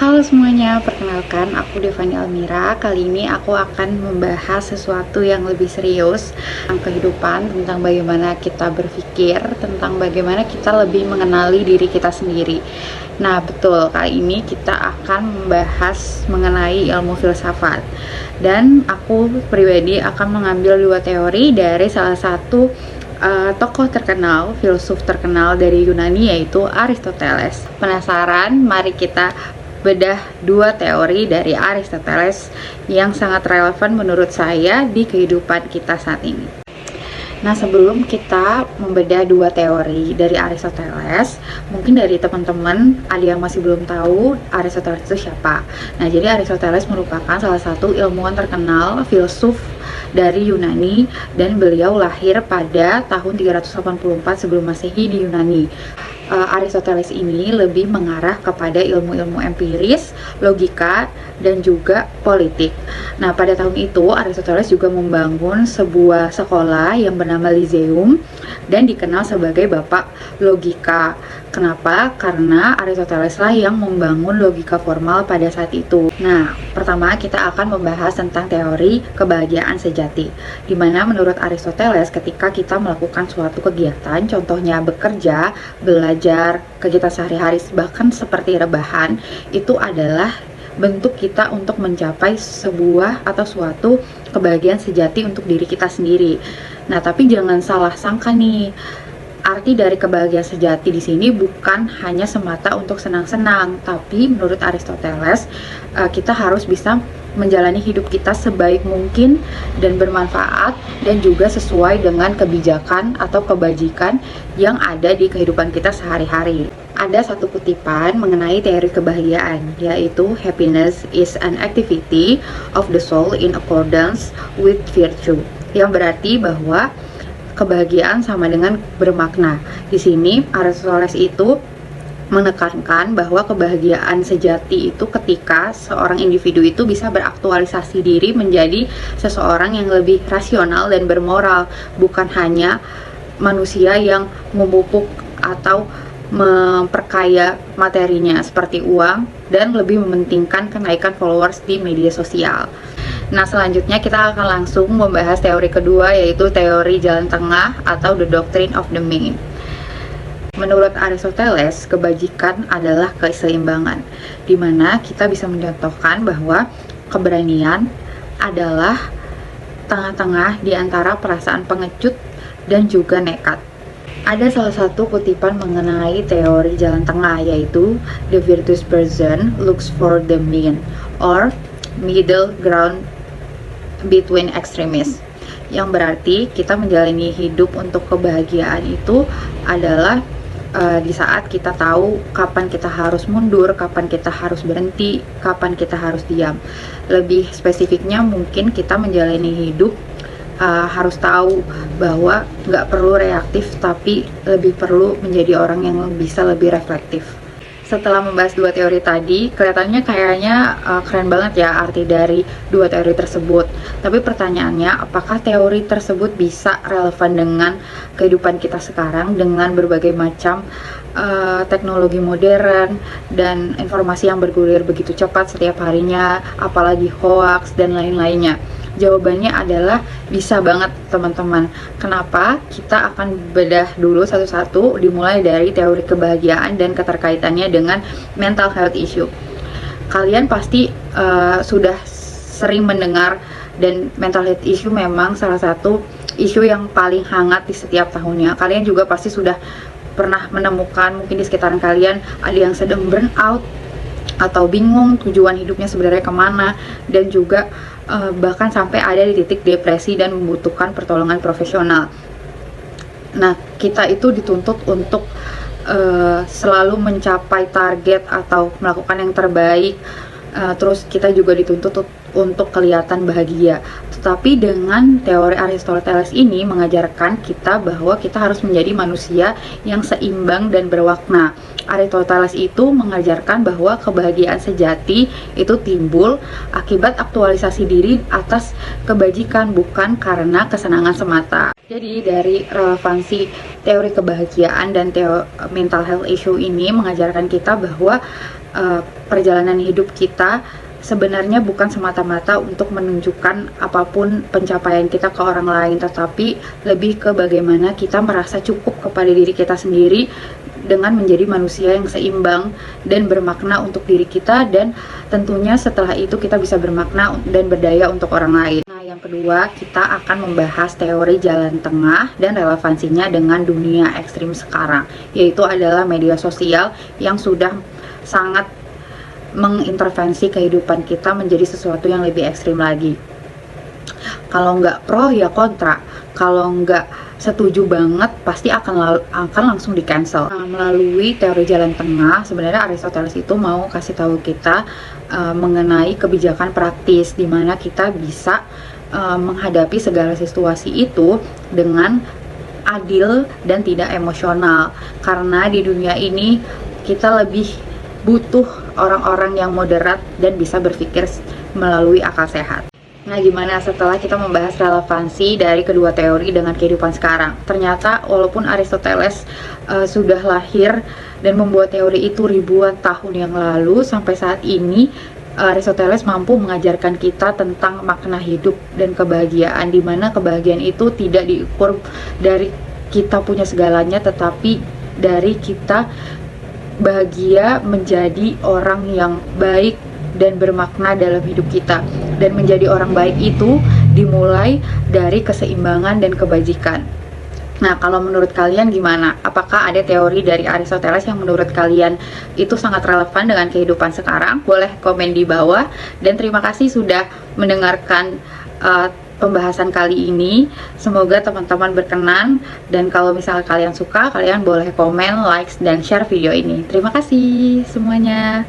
Halo semuanya, perkenalkan aku Devani Almira. Kali ini aku akan membahas sesuatu yang lebih serius tentang kehidupan, tentang bagaimana kita berpikir, tentang bagaimana kita lebih mengenali diri kita sendiri. Nah betul, kali ini kita akan membahas mengenai ilmu filsafat. Dan aku pribadi akan mengambil dua teori dari salah satu tokoh terkenal, filsuf terkenal dari Yunani, yaitu Aristoteles. Penasaran? Mari kita bedah dua teori dari Aristoteles yang sangat relevan menurut saya di kehidupan kita saat ini. Nah, sebelum kita membedah dua teori dari Aristoteles, mungkin dari teman-teman ada yang masih belum tahu Aristoteles itu siapa. Nah, jadi Aristoteles merupakan salah satu ilmuwan terkenal, filsuf dari Yunani, dan beliau lahir pada tahun 384 sebelum Masehi di Yunani. Aristoteles ini lebih mengarah kepada ilmu-ilmu empiris, logika, dan juga politik. Nah, pada tahun itu Aristoteles juga membangun sebuah sekolah yang bernama Lyceum dan dikenal sebagai bapak logika. Kenapa? Karena Aristoteles lah yang membangun logika formal pada saat itu. Nah, pertama kita akan membahas tentang teori kebahagiaan sejati, di mana menurut Aristoteles ketika kita melakukan suatu kegiatan, contohnya bekerja, belajar, kegiatan sehari-hari, bahkan seperti rebahan, itu adalah bentuk kita untuk mencapai sebuah atau suatu kebahagiaan sejati untuk diri kita sendiri. Nah, tapi jangan salah sangka nih. Arti dari kebahagiaan sejati di sini bukan hanya semata untuk senang-senang, tapi menurut Aristoteles kita harus bisa menjalani hidup kita sebaik mungkin dan bermanfaat dan juga sesuai dengan kebijakan atau kebajikan yang ada di kehidupan kita sehari-hari. Ada satu kutipan mengenai teori kebahagiaan, yaitu happiness is an activity of the soul in accordance with virtue, yang berarti bahwa kebahagiaan sama dengan bermakna. Di sini Aristoteles itu menekankan bahwa kebahagiaan sejati itu ketika seorang individu itu bisa beraktualisasi diri menjadi seseorang yang lebih rasional dan bermoral, bukan hanya manusia yang memupuk atau memperkaya materinya seperti uang dan lebih mementingkan kenaikan followers di media sosial. Nah, selanjutnya kita akan langsung membahas teori kedua, yaitu teori jalan tengah atau the doctrine of the mean. Menurut Aristoteles, kebajikan adalah keseimbangan, di mana kita bisa mencontohkan bahwa keberanian adalah tengah-tengah di antara perasaan pengecut dan juga nekat. Ada salah satu kutipan mengenai teori jalan tengah, yaitu the virtuous person looks for the mean or middle ground between extremes, yang berarti kita menjalani hidup untuk kebahagiaan itu adalah di saat kita tahu kapan kita harus mundur, kapan kita harus berhenti, kapan kita harus diam. Lebih spesifiknya mungkin kita menjalani hidup harus tahu bahwa nggak perlu reaktif, tapi lebih perlu menjadi orang yang bisa lebih reflektif. Setelah membahas dua teori tadi, kelihatannya kayaknya keren banget ya arti dari dua teori tersebut. Tapi pertanyaannya, apakah teori tersebut bisa relevan dengan kehidupan kita sekarang dengan berbagai macam teknologi modern dan informasi yang bergulir begitu cepat setiap harinya, apalagi hoax dan lain-lainnya? Jawabannya adalah bisa banget teman-teman. Kenapa? Kita akan bedah dulu satu-satu, dimulai dari teori kebahagiaan dan keterkaitannya dengan mental health issue. Kalian pasti sudah sering mendengar, dan mental health issue memang salah satu isu yang paling hangat di setiap tahunnya. Kalian juga pasti sudah pernah menemukan, mungkin di sekitaran kalian ada yang sedang burnout atau bingung tujuan hidupnya sebenarnya kemana, dan juga bahkan sampai ada di titik depresi dan membutuhkan pertolongan profesional. Nah, kita itu dituntut untuk selalu mencapai target atau melakukan yang terbaik. Terus kita juga dituntut untuk kelihatan bahagia. Tetapi dengan teori Aristoteles ini mengajarkan kita bahwa kita harus menjadi manusia yang seimbang dan berwarna. Aristoteles itu mengajarkan bahwa kebahagiaan sejati itu timbul akibat aktualisasi diri atas kebajikan, bukan karena kesenangan semata. Jadi dari relevansi teori kebahagiaan dan mental health issue ini mengajarkan kita bahwa perjalanan hidup kita sebenarnya bukan semata-mata untuk menunjukkan apapun pencapaian kita ke orang lain, tetapi lebih ke bagaimana kita merasa cukup kepada diri kita sendiri dengan menjadi manusia yang seimbang dan bermakna untuk diri kita, dan tentunya setelah itu kita bisa bermakna dan berdaya untuk orang lain. Nah, yang kedua, kita akan membahas teori jalan tengah dan relevansinya dengan dunia ekstrim sekarang, yaitu adalah media sosial yang sudah sangat mengintervensi kehidupan kita menjadi sesuatu yang lebih ekstrim lagi. Kalau nggak pro ya kontra, kalau nggak setuju banget pasti akan langsung di cancel. Nah, melalui teori jalan tengah, sebenarnya Aristoteles itu mau kasih tahu kita mengenai kebijakan praktis, di mana kita bisa menghadapi segala situasi itu dengan adil dan tidak emosional. Karena di dunia ini kita lebih butuh orang-orang yang moderat dan bisa berpikir melalui akal sehat. Nah, gimana setelah kita membahas relevansi dari kedua teori dengan kehidupan sekarang? Ternyata walaupun Aristoteles sudah lahir dan membuat teori itu ribuan tahun yang lalu, sampai saat ini Aristoteles mampu mengajarkan kita tentang makna hidup dan kebahagiaan, di mana kebahagiaan itu tidak diukur dari kita punya segalanya, tetapi dari kita bahagia menjadi orang yang baik dan bermakna dalam hidup kita. Dan menjadi orang baik itu dimulai dari keseimbangan dan kebajikan. Nah, kalau menurut kalian gimana? Apakah ada teori dari Aristoteles yang menurut kalian itu sangat relevan dengan kehidupan sekarang? Boleh komen di bawah. Dan terima kasih sudah mendengarkan pembahasan kali ini. Semoga teman-teman berkenan, dan kalau misalnya kalian suka, kalian boleh komen, like, dan share video ini. Terima kasih semuanya.